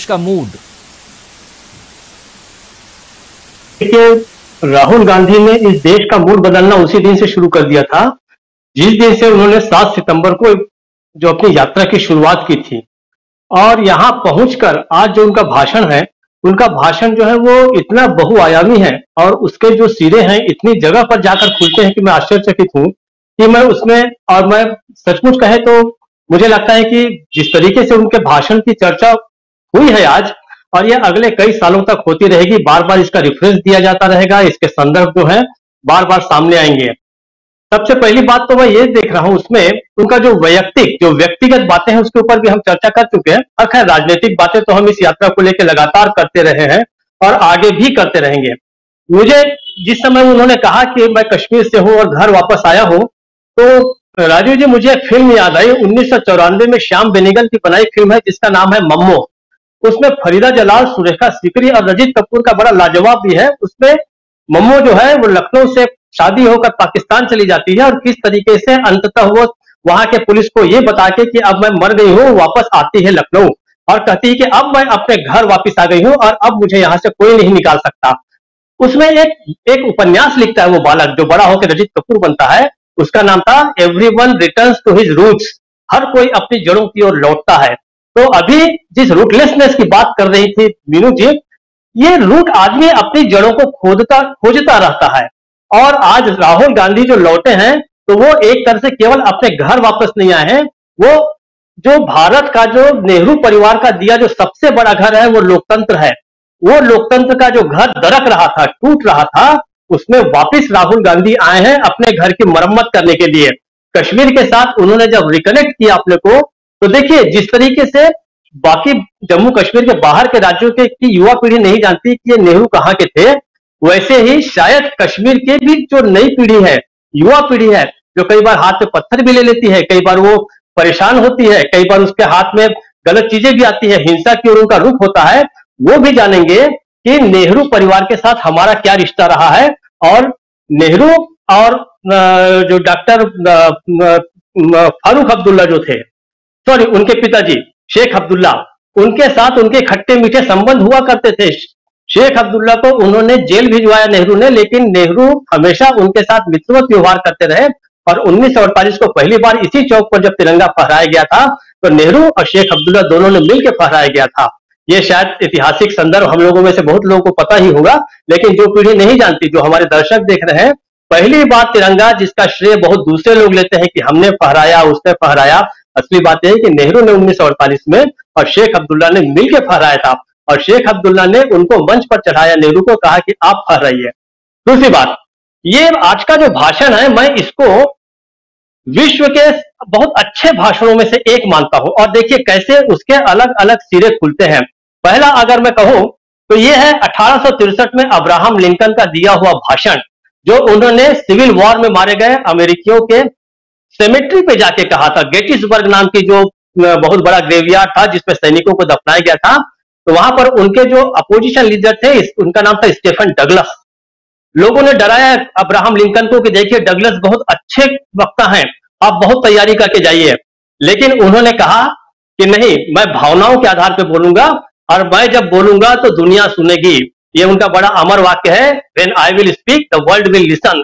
देश का मूड? देखिए, राहुल गांधी ने इस देश का मूड बदलना उसी दिन से शुरू कर दिया था जिस दिन से उन्होंने 7 सितंबर को जो अपनी यात्रा की शुरुआत की थी। और यहाँ पहुंचकर आज जो उनका भाषण है, उनका भाषण जो है वो इतना बहुआयामी है और उसके जो सिरे हैं इतनी जगह पर जाकर खुलते हैं कि मैं आश्चर्यचकित हूँ कि मैं उसमें, और मैं सचमुच कहे तो मुझे लगता है कि जिस तरीके से उनके भाषण की चर्चा हुई है आज, और ये अगले कई सालों तक होती रहेगी, बार बार इसका रेफरेंस दिया जाता रहेगा, इसके संदर्भ जो है बार बार सामने आएंगे। सबसे पहली बात तो मैं ये देख रहा हूं उसमें उनका जो व्यक्तिगत बातें हैं उसके ऊपर भी हम चर्चा कर चुके हैं, और खैर राजनीतिक बातें तो हम इस यात्रा को लेकर लगातार करते रहे हैं और आगे भी करते रहेंगे। मुझे जिस समय उन्होंने कहा कि मैं कश्मीर से हूं और घर वापस आया हूं, तो राजीव जी मुझे एक फिल्म याद आई, 1994 में श्याम बेनेगल की बनाई फिल्म है जिसका नाम है मम्मो। उसमें फरीदा जलाल, सुरेखा सीकरी और रजीत कपूर का बड़ा लाजवाब भी है। उसमें मम्मो जो है वो लखनऊ से शादी होकर पाकिस्तान चली जाती है और किस तरीके से अंततः वो वहां के पुलिस को ये बता के कि अब मैं मर गई हूँ, वापस आती है लखनऊ और कहती है कि अब मैं अपने घर वापस आ गई हूँ और अब मुझे यहाँ से कोई नहीं निकाल सकता। उसमें एक उपन्यास लिखता है वो बालक जो बड़ा होकर रजीत कपूर बनता है, उसका नाम था everyone returns to his roots, हर कोई अपनी जड़ों की ओर लौटता है। तो अभी जिस रूटलेसनेस की बात कर रही थी मीनू जी, ये रूट आदमी अपनी जड़ों को खोजता रहता है। और आज राहुल गांधी जो लौटे हैं तो वो एक तरह से केवल अपने घर वापस नहीं आए हैं, वो जो भारत का जो नेहरू परिवार का दिया जो सबसे बड़ा घर है वो लोकतंत्र है। वो लोकतंत्र का जो घर दरक रहा था, टूट रहा था, उसमें वापस राहुल गांधी आए हैं अपने घर की मरम्मत करने के लिए। कश्मीर के साथ उन्होंने जब रिकनेक्ट किया अपने को, तो देखिए जिस तरीके से बाकी जम्मू कश्मीर के बाहर के राज्यों के की युवा पीढ़ी नहीं जानती कि ये नेहरू कहाँ के थे, वैसे ही शायद कश्मीर के भी जो नई पीढ़ी है, युवा पीढ़ी है, जो कई बार हाथ में पत्थर भी ले लेती है, कई बार वो परेशान होती है, कई बार उसके हाथ में गलत चीजें भी आती है, हिंसा की ओर उनका रुख होता है, वो भी जानेंगे कि नेहरू परिवार के साथ हमारा क्या रिश्ता रहा है। और नेहरू और जो डॉक्टर फारूक अब्दुल्ला जो थे, सॉरी उनके पिताजी शेख अब्दुल्ला, उनके साथ उनके खट्टे मीठे संबंध हुआ करते थे। शेख अब्दुल्ला को उन्होंने जेल भिजवाया नेहरू ने, लेकिन नेहरू हमेशा उनके साथ मित्रवत व्यवहार करते रहे। और 1948 को पहली बार इसी चौक पर जब तिरंगा फहराया गया था तो नेहरू और शेख अब्दुल्ला दोनों ने मिलकर फहराया गया था। ये शायद ऐतिहासिक संदर्भ हम लोगों में से बहुत लोगों को पता ही होगा, लेकिन जो पीढ़ी नहीं जानती, जो हमारे दर्शक देख रहे हैं, पहली बार तिरंगा जिसका श्रेय बहुत दूसरे लोग लेते हैं कि हमने फहराया, उसने फहराया, असली बात यह है कि नेहरू ने 1948 में और शेख अब्दुल्ला ने मिलकर फहराया था। और शेख अब्दुल्ला ने उनको मंच पर चढ़ाया, नेहरू को कहा कि आप फहराइए। दूसरी बात, ये आज का जो भाषण है, मैं इसको विश्व के बहुत अच्छे भाषणों में से एक मानता हूं। और देखिए कैसे उसके अलग अलग सिरे खुलते हैं। पहला अगर मैं कहूं तो यह है 1863 में अब्राहम लिंकन का दिया हुआ भाषण, जो उन्होंने सिविल वॉर में मारे गए अमेरिकियों के सेमेट्री पे जाके कहा था। गेटिसबर्ग नाम की जो बहुत बड़ा ग्रेवयार्ड था जिसमें सैनिकों को दफनाया गया था, तो वहां पर उनके जो अपोजिशन लीडर थे, उनका नाम था स्टीफन डगलस। लोगों ने डराया अब्राहम लिंकन को कि देखिए डगलस बहुत अच्छे वक्ता हैं, आप बहुत तैयारी करके जाइए। लेकिन उन्होंने कहा कि नहीं, मैं भावनाओं के आधार पर बोलूंगा और मैं जब बोलूंगा तो दुनिया सुनेगी। ये उनका बड़ा अमर वाक्य है, when I will speak the world will listen.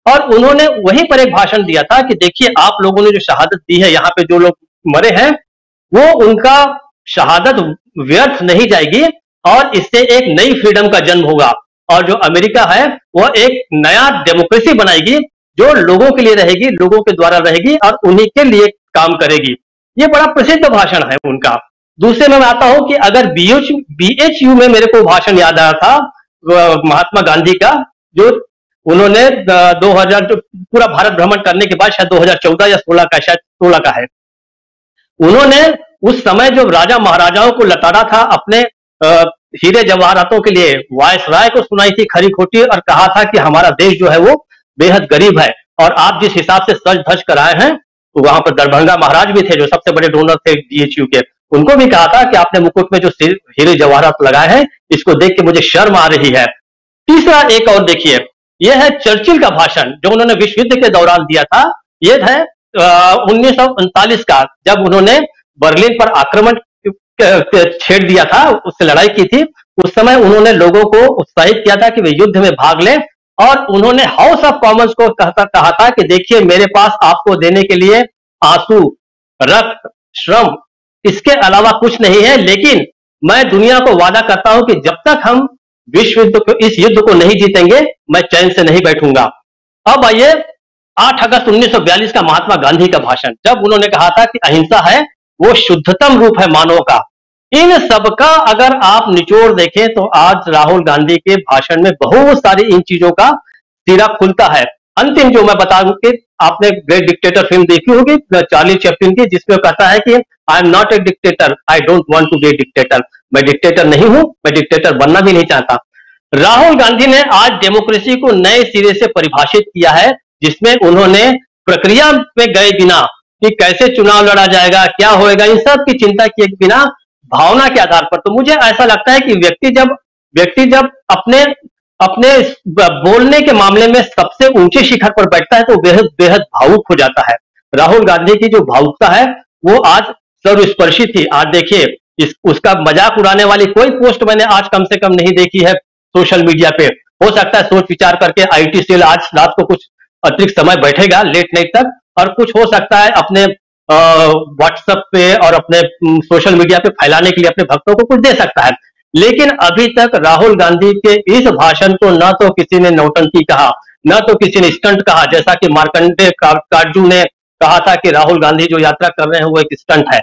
और उन्होंने वहीं पर एक भाषण दिया था कि देखिए आप लोगों ने जो शहादत दी है, यहाँ पे जो लोग मरे हैं, वो उनका शहादत व्यर्थ नहीं जाएगी और इससे एक नई फ्रीडम का जन्म होगा। और जो अमेरिका है वह एक नया डेमोक्रेसी बनाएगी जो लोगों के लिए रहेगी, लोगों के द्वारा रहेगी और उन्हीं के लिए काम करेगी। ये बड़ा प्रसिद्ध भाषण है उनका। दूसरे में मैं आता हूं कि अगर BHU में मेरे को भाषण याद आया था महात्मा गांधी का, जो उन्होंने 2000 जो पूरा भारत भ्रमण करने के बाद, शायद 2014 या 16 का, शायद 16 का है, उन्होंने उस समय जो राजा महाराजाओं को लताड़ा था अपने हीरे जवाहरातों के लिए, वायसराय को सुनाई थी खरी खोटी और कहा था कि हमारा देश जो है वो बेहद गरीब है और आप जिस हिसाब से सज धज कर आए हैं, तो वहां पर दरभंगा महाराज भी थे जो सबसे बड़े डोनर थे BHU के, उनको भी कहा था कि आपने मुकुट में जो हीरे जवाहरात लगाए हैं इसको देख के मुझे शर्म आ रही है। तीसरा एक और देखिए, यह है चर्चिल का भाषण जो उन्होंने विश्व युद्ध के दौरान दिया था। यह है 1939 का, जब उन्होंने बर्लिन पर आक्रमण छेड़ दिया था, उससे लड़ाई की थी, उस समय उन्होंने लोगों को उत्साहित किया था कि वे युद्ध में भाग लें, और उन्होंने हाउस ऑफ कॉमन्स को कहा था कि देखिए मेरे पास आपको देने के लिए आंसू, रक्त, श्रम, इसके अलावा कुछ नहीं है, लेकिन मैं दुनिया को वादा करता हूं कि जब तक हम विश्व युद्ध को, इस युद्ध को नहीं जीतेंगे, मैं चैन से नहीं बैठूंगा। अब आइए 8 अगस्त 1942 का महात्मा गांधी का भाषण, जब उन्होंने कहा था कि अहिंसा है वो शुद्धतम रूप है मानव का। इन सबका अगर आप निचोड़ देखें तो आज राहुल गांधी के भाषण में बहुत सारी इन चीजों का सिरा खुलता है। अंतिम जो मैं बता दूं कि आपने ग्रेट डिक्टेटर फिल्म देखी होगी चार्ली चैपलिन की, जिसमें कहता है कि I am not a dictator, I don't want to be a dictator. मैं डिक्टेटर नहीं हूं, मैं डिक्टेटर बनना भी नहीं चाहता। राहुल गांधी ने आज डेमोक्रेसी को नए सिरे से परिभाषित किया है, जिसमें उन्होंने प्रक्रिया में गए बिना कि कैसे चुनाव लड़ा जाएगा, क्या होएगा, इन सब की चिंता किए बिना भावना के आधार पर, तो मुझे ऐसा लगता है कि व्यक्ति जब अपने अपने बोलने के मामले में सबसे ऊंचे शिखर पर बैठता है तो बेहद बेहद भावुक हो जाता है। राहुल गांधी की जो भावुकता है वो आज सर्वस्पर्शी थी। आज देखिए उसका मजाक उड़ाने वाली कोई पोस्ट मैंने आज कम से कम नहीं देखी है सोशल मीडिया पे। हो सकता है सोच विचार करके आईटी सेल आज रात को कुछ अतिरिक्त समय बैठेगा लेट नाइट तक, और कुछ हो सकता है अपने व्हाट्सएप पे और अपने सोशल मीडिया पे फैलाने के लिए अपने भक्तों को कुछ दे सकता है। लेकिन अभी तक राहुल गांधी के इस भाषण को न तो किसी ने नौटंकी कहा, न तो किसी ने स्टंट कहा, जैसा कि मार्कंडे काटजू ने कहा था कि राहुल गांधी जो यात्रा कर रहे हैं वो एक स्टंट है।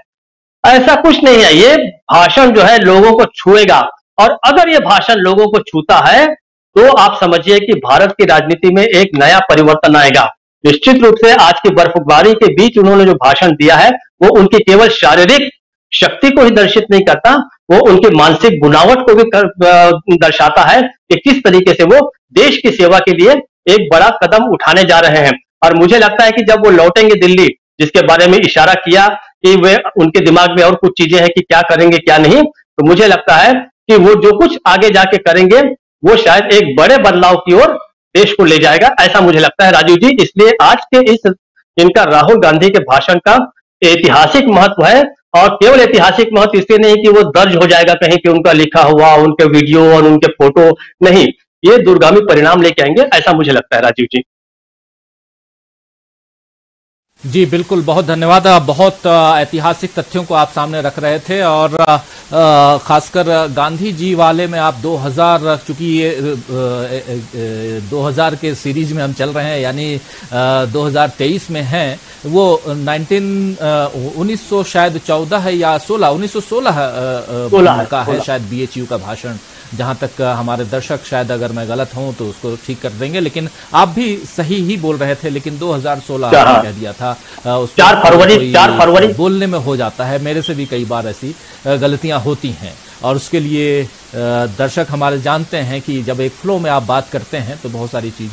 ऐसा कुछ नहीं है, ये भाषण जो है लोगों को छुएगा, और अगर ये भाषण लोगों को छूता है तो आप समझिए कि भारत की राजनीति में एक नया परिवर्तन आएगा। निश्चित रूप से आज की बर्फबारी के बीच उन्होंने जो भाषण दिया है वो उनकी केवल शारीरिक शक्ति को ही दर्शित नहीं करता, वो उनकी मानसिक बुनावट को भी दर्शाता है कि किस तरीके से वो देश की सेवा के लिए एक बड़ा कदम उठाने जा रहे हैं। और मुझे लगता है कि जब वो लौटेंगे दिल्ली, जिसके बारे में इशारा किया कि वे उनके दिमाग में और कुछ चीजें हैं कि क्या करेंगे क्या नहीं, तो मुझे लगता है कि वो जो कुछ आगे जाके करेंगे वो शायद एक बड़े बदलाव की ओर देश को ले जाएगा, ऐसा मुझे लगता है राजीव जी। इसलिए आज के इनका राहुल गांधी के भाषण का ऐतिहासिक महत्व है, और केवल ऐतिहासिक महत्व इसलिए नहीं कि वो दर्ज हो जाएगा कहीं कि उनका लिखा हुआ, उनके वीडियो और उनके फोटो, नहीं, ये दूरगामी परिणाम लेके आएंगे, ऐसा मुझे लगता है राजीव जी। जी बिल्कुल, बहुत धन्यवाद। बहुत ऐतिहासिक तथ्यों को आप सामने रख रहे थे, और खासकर गांधी जी वाले में आप 2000, चूंकि ये 2000 के सीरीज में हम चल रहे हैं, यानी 2023 में हैं, वो 1900 शायद 14 है या 1916 का है शायद BHU का भाषण, जहां तक हमारे दर्शक शायद अगर मैं गलत हूं तो उसको ठीक कर देंगे, लेकिन आप भी सही ही बोल रहे थे। लेकिन 2016 कह दिया था, 4 फरवरी बोलने में हो जाता है, मेरे से भी कई बार ऐसी गलतियां होती हैं, और उसके लिए दर्शक हमारे जानते हैं कि जब एक फ्लो में आप बात करते हैं तो बहुत सारी चीजें